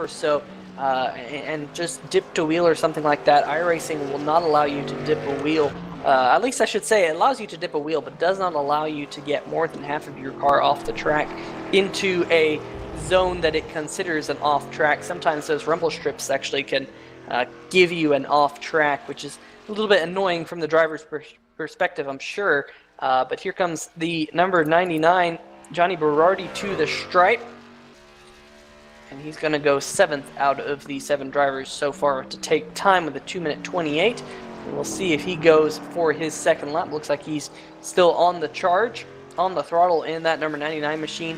or so and just dipped a wheel or something like that, iRacing will not allow you to dip a wheel. At least I should say it allows you to dip a wheel, but does not allow you to get more than half of your car off the track into a zone that it considers an off track. Sometimes those rumble strips actually can give you an off track, which is a little bit annoying from the driver's perspective, I'm sure. But here comes the number 99, Johnny Berardi, to the stripe. And he's going to go 7th out of the 7 drivers so far to take time with a 2:28. And we'll see if he goes for his second lap. Looks like he's still on the charge, on the throttle in that number 99 machine.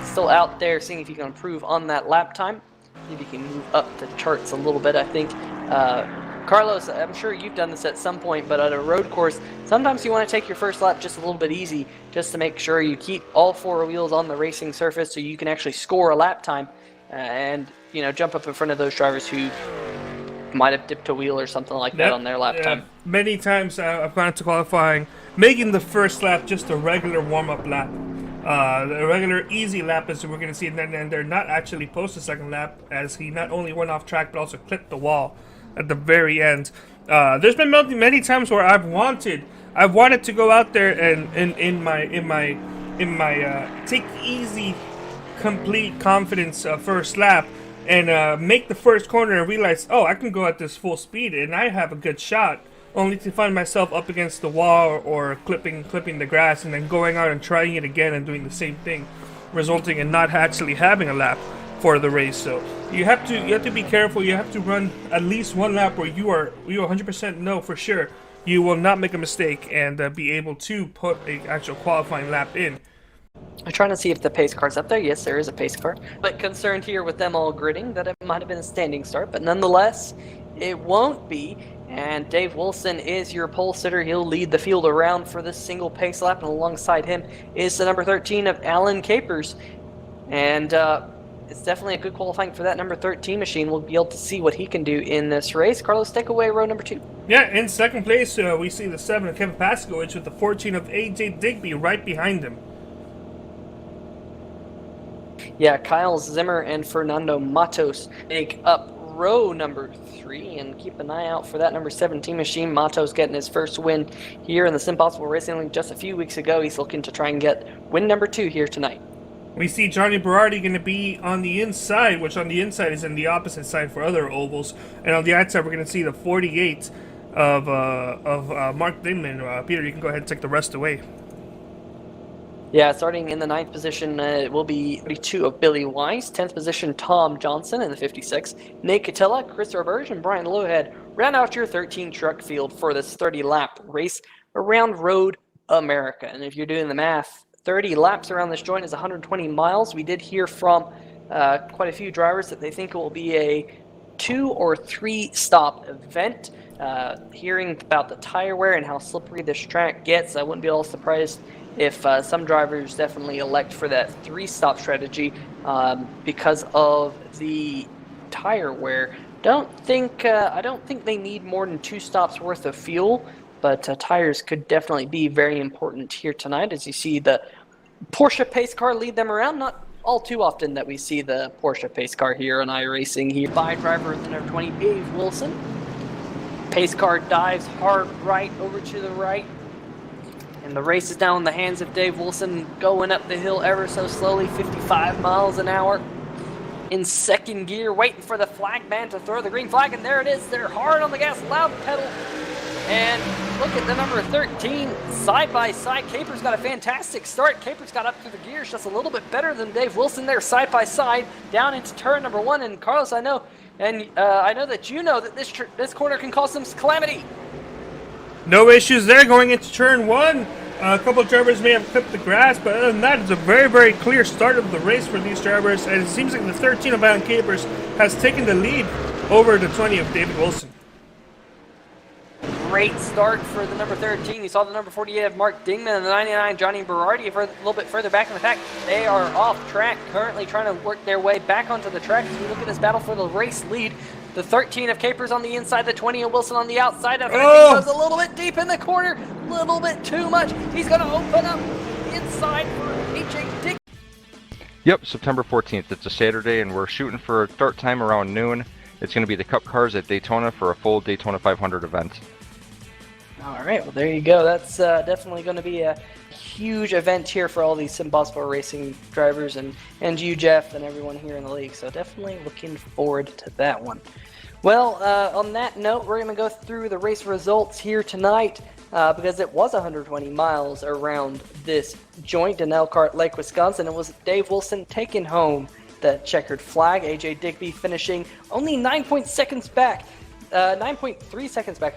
Still out there seeing if he can improve on that lap time. See if he can move up the charts a little bit, I think. Carlos, I'm sure you've done this at some point, but at a road course, sometimes you want to take your first lap just a little bit easy, just to make sure you keep all 4 wheels on the racing surface so you can actually score a lap time and, you know, jump up in front of those drivers who might have dipped a wheel or something like that on their lap time. Many times I've gone to qualifying, making the first lap just a regular warm-up lap. A regular easy lap, as we're going to see, and then they're not actually post the second lap, as he not only went off track but also clipped the wall at the very end. There's been many times where I've wanted to go out there and in my take easy, complete confidence first lap and make the first corner and realize, oh, I can go at this full speed and I have a good shot, only to find myself up against the wall or clipping the grass and then going out and trying it again and doing the same thing, resulting in not actually having a lap for the race. So you have to be careful. You have to run at least one lap where you 100% know for sure you will not make a mistake and be able to put an actual qualifying lap in. I'm trying to see if the pace car's up there. Yes, there is a pace car. But concerned here with them all gridding that it might have been a standing start, but nonetheless, it won't be. And Dave Wilson is your pole sitter. He'll lead the field around for this single pace lap, and alongside him is the number 13 of Alan Capers. And it's definitely a good qualifying for that number 13 machine. We'll be able to see what he can do in this race. Carlos, take away row number 2. Yeah, in second place, we see the 7 of Kevin Paskowicz with the 14 of AJ Digby right behind him. Yeah, Kyle Zimmer and Fernando Matos make up row number 3, and keep an eye out for that number 17 machine. Matos getting his first win here in the Sim Possible Racing League just a few weeks ago. He's looking to try and get win number 2 here tonight. We see Johnny Berardi going to be on the inside, which on the inside is in the opposite side for other ovals. And on the outside, we're going to see the 48 of Mark Dingman. Peter, you can go ahead and take the rest away. Yeah, starting in the 9th position, it will be 32 of Billy Weiss. 10th position, Tom Johnson in the 56. Nate Catella, Chris Roberge, and Brian Lowhead round out your 13 truck field for this 30-lap race around Road America. And if you're doing the math, 30 laps around this joint is 120 miles. We did hear from quite a few drivers that they think it will be a 2 or 3 stop event. Hearing about the tire wear and how slippery this track gets, I wouldn't be all surprised if some drivers definitely elect for that 3-stop strategy because of the tire wear. I don't think they need more than 2 stops worth of fuel, but tires could definitely be very important here tonight as you see the Porsche pace car lead them around. Not all too often that we see the Porsche pace car here on iRacing. Here by driver the number 20, Dave Wilson. Pace car dives hard right over to the right. And the race is now in the hands of Dave Wilson, going up the hill ever so slowly, 55 miles an hour. In second gear, waiting for the flag man to throw the green flag, and there it is. They're hard on the gas, loud pedal. And look at the number 13, side by side. Capers got a fantastic start. Capers got up through the gears just a little bit better than Dave Wilson there, side by side, down into turn number 1. And Carlos, I know that you know that this corner can cause some calamity. No issues there going into turn 1. A couple of drivers may have clipped the grass, but other than that, it's a very, very clear start of the race for these drivers. And it seems like the 13 of Alan Capers has taken the lead over the 20 of David Wilson. Great start for the number 13. You saw the number 48 of Mark Dingman and the 99 Johnny Berardi a little bit further back in the pack. They are off track, currently trying to work their way back onto the track as we look at this battle for the race lead. The 13 of Capers on the inside, the 20 of Wilson on the outside of him. He goes a little bit deep in the corner, a little bit too much. He's going to open up inside for AJ Dick. Yep, September 14th. It's a Saturday, and we're shooting for a start time around noon. It's going to be the Cup Cars at Daytona for a full Daytona 500 event. All right, well, there you go. That's definitely going to be a huge event here for all these Impossible Racing drivers and you, Jeff, and everyone here in the league. So definitely looking forward to that one. Well, on that note, we're going to go through the race results here tonight because it was 120 miles around this joint in Elkhart Lake, Wisconsin. It was Dave Wilson taking home the checkered flag. AJ Digby finishing only 9.3 seconds back,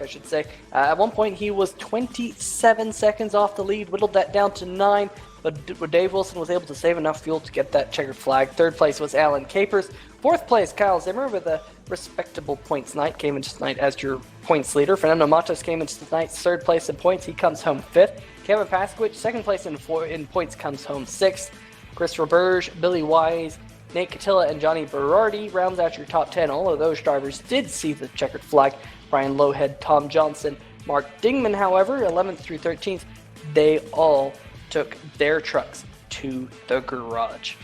I should say. At one point, he was 27 seconds off the lead, whittled that down to 9, but Dave Wilson was able to save enough fuel to get that checkered flag. Third place was Alan Capers. Fourth place, Kyle Zimmer, with a respectable points night, came into tonight as your points leader. Fernando Matos came into tonight's third place in points. He comes home fifth. Kevin Paskowicz, second place in points, comes home sixth. Christopher Burge, Billy Wise, Nate Catilla, and Johnny Berardi rounds out your top 10. All of those drivers did see the checkered flag. Brian Lowhead, Tom Johnson, Mark Dingman, however, 11th through 13th, they all took their trucks to the garage.